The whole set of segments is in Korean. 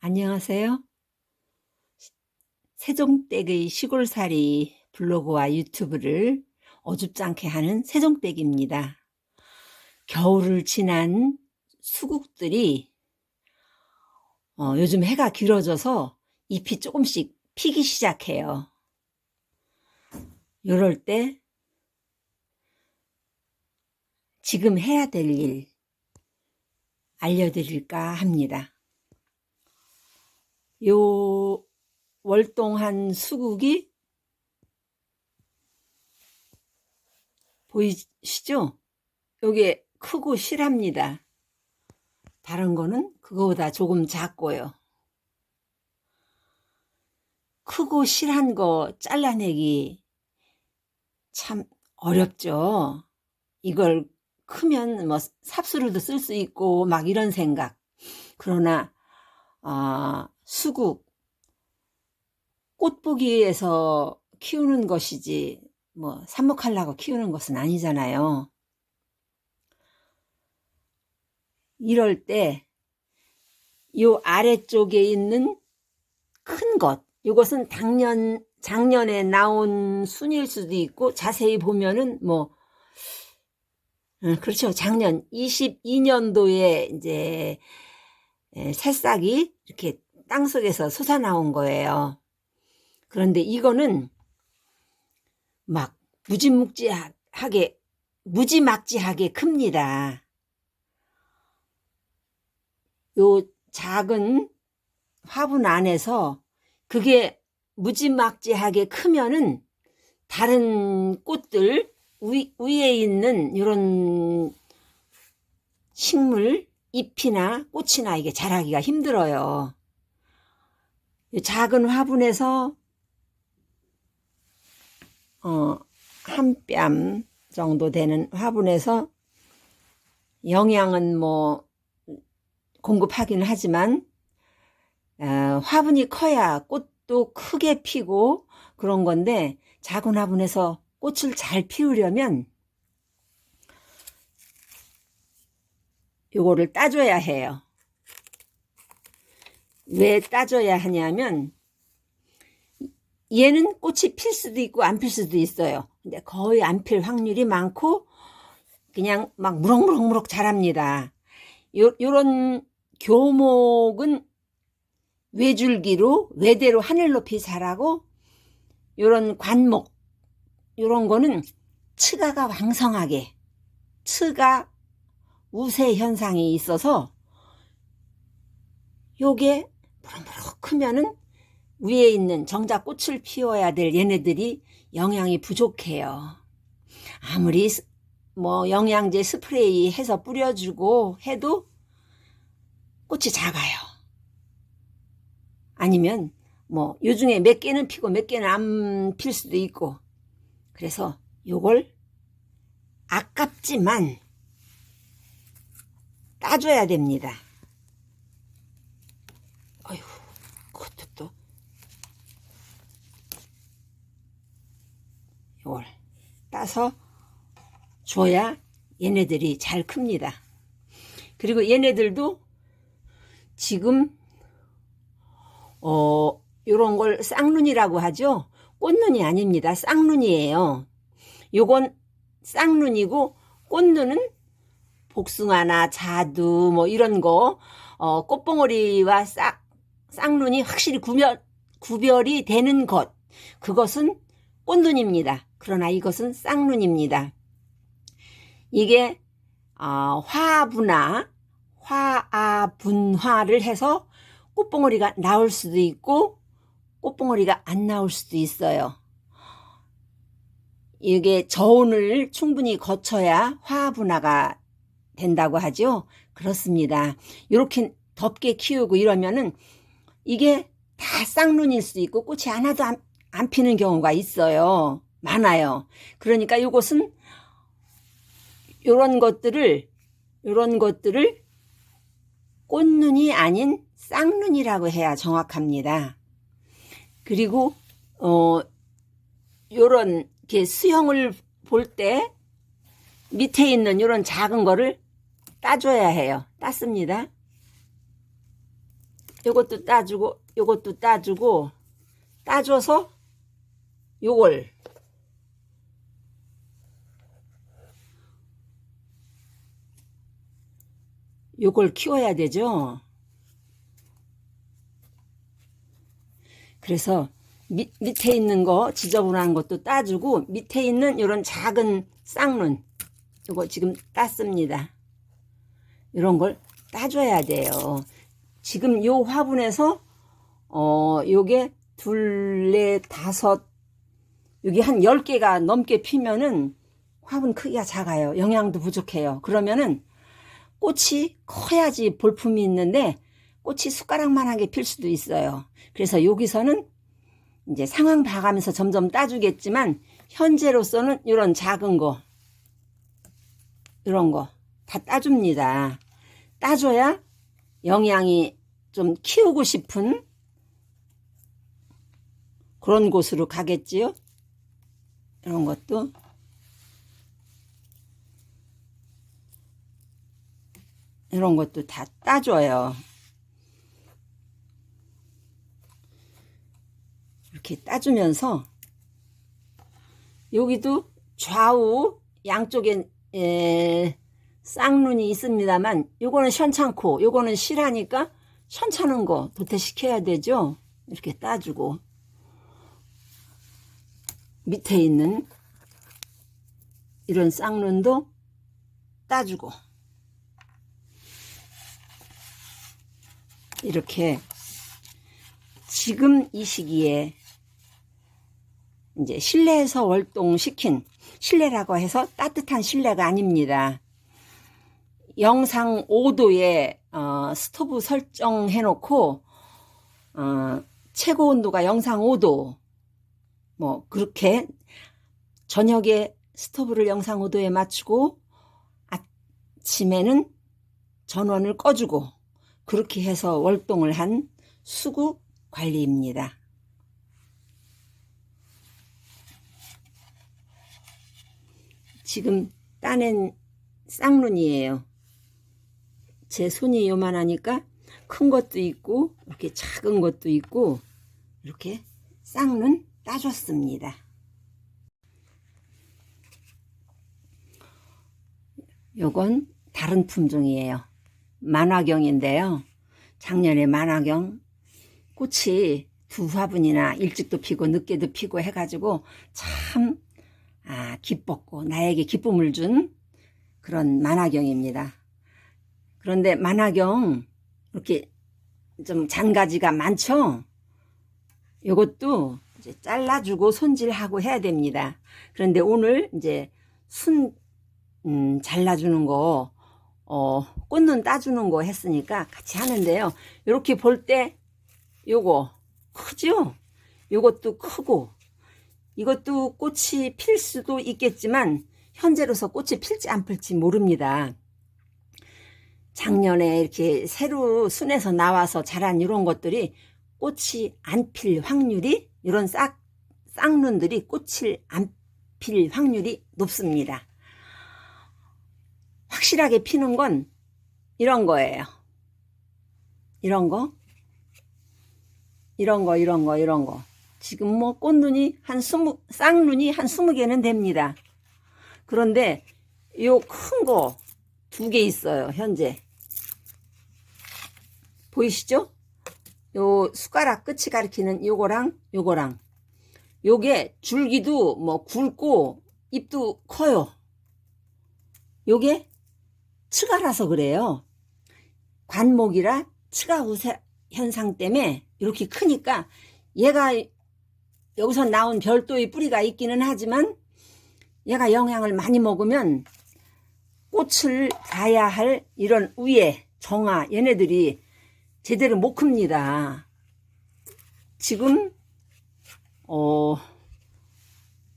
안녕하세요. 세종댁의 시골살이 블로그와 유튜브를 어줍잖게 하는 세종댁입니다. 겨울을 지난 수국들이 요즘 해가 길어져서 잎이 조금씩 피기 시작해요. 이럴 때 지금 해야 될 일 알려드릴까 합니다. 요 월동한 수국이 보이시죠? 요게 크고 실합니다. 다른 거는 그거보다 조금 작고요. 크고 실한 거 잘라내기 참 어렵죠. 이걸 크면 뭐 삽수로도 쓸 수 있고 막 이런 생각. 그러나 수국 꽃 보기 위해서 키우는 것이지 뭐 삽목하려고 키우는 것은 아니잖아요. 이럴 때 요 아래쪽에 있는 큰 것, 이것은 작년에 나온 순일 수도 있고 자세히 보면은 뭐 그렇죠. 작년 22년도에 이제 새싹이 이렇게 땅속에서 솟아나온 거예요. 그런데 이거는 막 무지막지하게 큽니다. 요 작은 화분 안에서 그게 무지막지하게 크면은 다른 꽃들 위에 있는 이런 식물 잎이나 꽃이나 이게 자라기가 힘들어요. 작은 화분에서 한 뼘 정도 되는 화분에서 영양은 뭐 공급하기는 하지만 화분이 커야 꽃도 크게 피고 그런 건데 작은 화분에서 꽃을 잘 피우려면 요거를 따줘야 해요. 왜 따줘야 하냐면 얘는 꽃이 필 수도 있고 안 필 수도 있어요. 근데 거의 안 필 확률이 많고 그냥 막 무럭무럭 자랍니다. 요런 교목은 외줄기로 외대로 하늘 높이 자라고 요런 관목 요런 거는 츠가가 왕성하게 츠가 우세 현상이 있어서 요게 무럭무럭 크면은 위에 있는 정작 꽃을 피워야 될 얘네들이 영양이 부족해요. 아무리 뭐 영양제 스프레이 해서 뿌려주고 해도 꽃이 작아요. 아니면 뭐 요중에 몇 개는 피고 몇 개는 안 필 수도 있고 그래서 요걸 아깝지만 따줘야 됩니다. 어휴, 그것도 또 요걸 따서 줘야 얘네들이 잘 큽니다. 그리고 얘네들도 지금 요런 걸 쌍눈이라고 하죠. 꽃눈이 아닙니다. 쌍눈이에요. 요건 쌍눈이고 꽃눈은 복숭아나 자두 뭐 이런 거 꽃봉오리와 쌍눈이 확실히 구별이 되는 것 그것은 꽃눈입니다. 그러나 이것은 쌍눈입니다. 이게 화분화를 해서 꽃봉오리가 나올 수도 있고 꽃봉오리가 안 나올 수도 있어요. 이게 저온을 충분히 거쳐야 화분화가 된다고 하죠. 그렇습니다. 이렇게 덥게 키우고 이러면은 이게 다 쌍눈일 수도 있고 꽃이 하나도 안 피는 경우가 있어요. 많아요. 그러니까 이것은 이런 것들을 꽃눈이 아닌 쌍눈이라고 해야 정확합니다. 그리고 요런 이렇게 수형을 볼 때 밑에 있는 요런 작은 거를 따줘야 해요. 땄습니다. 요것도 따주고 요것도 따주고 따줘서 요걸 키워야 되죠. 그래서 밑에 있는 거 지저분한 것도 따주고 밑에 있는 이런 작은 쌍눈 요거 지금 땄습니다. 이런 걸 따줘야 돼요. 지금 요 화분에서 요게 둘, 넷, 다섯 여기 한 10개가 넘게 피면은 화분 크기가 작아요. 영양도 부족해요. 그러면은 꽃이 커야지 볼품이 있는데 꽃이 숟가락만하게 필 수도 있어요. 그래서 여기서는 이제 상황 봐가면서 점점 따주겠지만 현재로서는 이런 작은 거 이런 거 다 따줍니다. 따줘야 영양이 좀 키우고 싶은 그런 곳으로 가겠지요. 이런 것도 다 따줘요. 이렇게 따주면서 여기도 좌우 양쪽에 쌍눈이 있습니다만 요거는 시원찮고 요거는 실하니까 시원찮은 거 도태시켜야 되죠. 이렇게 따주고 밑에 있는 이런 쌍눈도 따주고 이렇게 지금 이 시기에 이제 실내에서 월동시킨 실내라고 해서 따뜻한 실내가 아닙니다. 영상 5도에 스토브 설정해 놓고 최고 온도가 영상 5도 뭐 그렇게 저녁에 스토브를 영상 5도에 맞추고 아침에는 전원을 꺼주고 그렇게 해서 월동을 한 수국 관리입니다. 지금 따낸 쌍눈이에요. 제 손이 요만하니까 큰 것도 있고 이렇게 작은 것도 있고 이렇게 쌍눈 따줬습니다. 요건 다른 품종이에요. 만화경인데요. 작년에 만화경 꽃이 두 화분이나 일찍도 피고 늦게도 피고 해가지고 참 기뻤고 나에게 기쁨을 준 그런 만화경입니다. 그런데 만화경 이렇게 좀 잔가지가 많죠. 요것도 이제 잘라주고 손질하고 해야 됩니다. 그런데 오늘 이제 잘라주는 거 꽃눈 따주는 거 했으니까 같이 하는데요. 이렇게 볼 때 요거 크죠? 요것도 크고 이것도 꽃이 필 수도 있겠지만 현재로서 꽃이 필지 안 필지 모릅니다. 작년에 이렇게 새로 순에서 나와서 자란 이런 것들이 꽃이 안 필 확률이 이런 쌍눈들이 꽃을 안 필 확률이 높습니다. 확실하게 피는 건 이런 거예요. 이런 거. 지금 뭐 꽃눈이 쌍눈이 한 20개는 됩니다. 그런데 요 큰 거 2개 있어요. 현재. 보이시죠? 요 숟가락 끝이 가리키는 요거랑 요게 줄기도 뭐 굵고 잎도 커요. 요게 츠가라서 그래요. 관목이라 츠가 현상 때문에 이렇게 크니까 얘가 여기서 나온 별도의 뿌리가 있기는 하지만 얘가 영양을 많이 먹으면 꽃을 봐야 할 이런 위에 정화 얘네들이 제대로 못 큽니다. 지금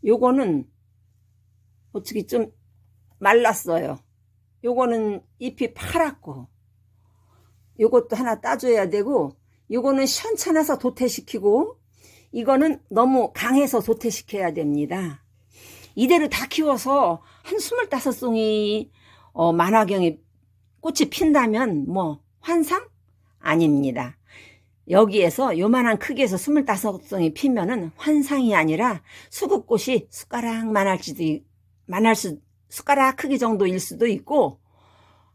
요거는 어떻게 좀 말랐어요. 요거는 잎이 파랗고 요것도 하나 따줘야 되고 요거는 시원찮아서 도태시키고 이거는 너무 강해서 도태시켜야 됩니다. 이대로 다 키워서 한 25송이 만화경에 꽃이 핀다면 뭐 환상? 아닙니다. 여기에서 요만한 크기에서 25송이 피면은 환상이 아니라 수국꽃이 숟가락 크기 정도일 수도 있고,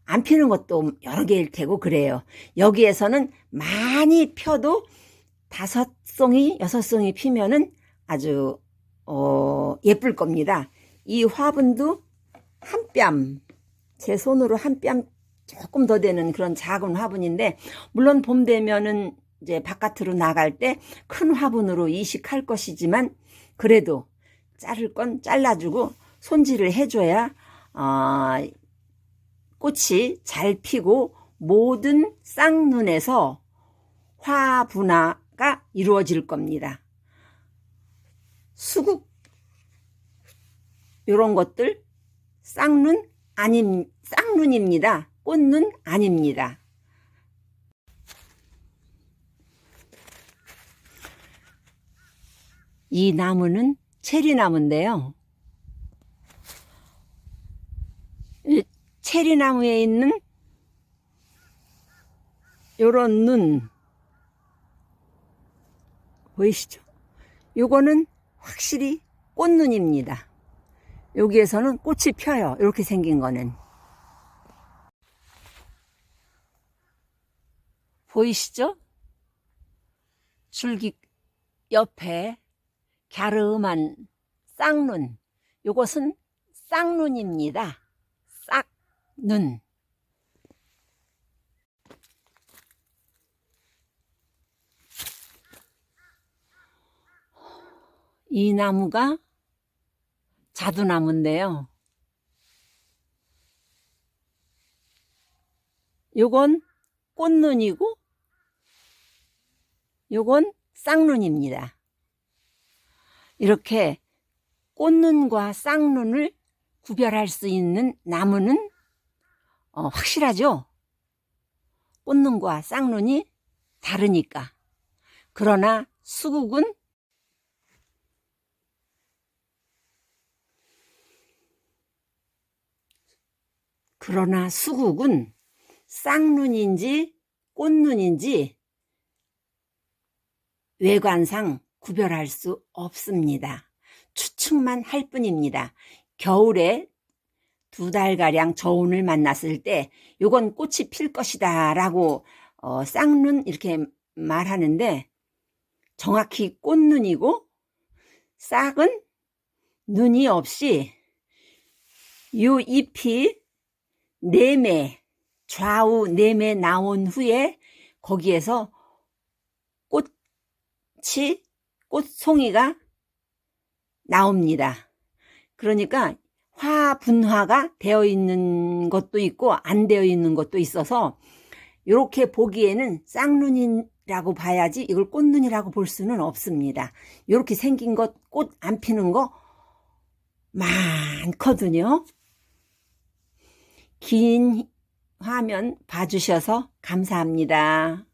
안 피는 것도 여러 개일 테고 그래요. 여기에서는 많이 펴도 5송이, 6송이 피면은 아주 예쁠 겁니다. 이 화분도 한 뼘, 제 손으로 한 뼘 조금 더 되는 그런 작은 화분인데, 물론 봄 되면은 이제 바깥으로 나갈 때 큰 화분으로 이식할 것이지만, 그래도 자를 건 잘라주고 손질을 해줘야 꽃이 잘 피고 모든 쌍눈에서 화분화가 이루어질 겁니다. 수국 이런 것들 쌍눈입니다. 꽃눈 아닙니다. 이 나무는 체리나무인데요. 이 체리나무에 있는 요런 눈 보이시죠? 요거는 확실히 꽃눈입니다. 여기에서는 꽃이 펴요. 이렇게 생긴 거는. 보이시죠? 줄기 옆에 갸름한 쌍눈. 요것은 쌍눈입니다. 싹눈. 이 나무가 자두나무인데요. 요건 꽃눈이고 요건 쌍눈입니다. 이렇게 꽃눈과 쌍눈을 구별할 수 있는 나무는 확실하죠? 꽃눈과 쌍눈이 다르니까. 그러나 수국은 쌍눈인지 꽃눈인지 외관상 구별할 수 없습니다. 추측만 할 뿐입니다. 겨울에 2달가량 저온을 만났을 때 요건 꽃이 필 것이다 라고 쌍눈 이렇게 말하는데, 정확히 꽃눈이고 싹은 눈이 없이 요 잎이 좌우 내매 나온 후에 거기에서 꽃송이가 나옵니다. 그러니까 화분화가 되어 있는 것도 있고 안 되어 있는 것도 있어서 이렇게 보기에는 쌍눈이라고 봐야지 이걸 꽃눈이라고 볼 수는 없습니다. 이렇게 생긴 것, 꽃 안 피는 거 많거든요. 긴 화면 봐주셔서 감사합니다.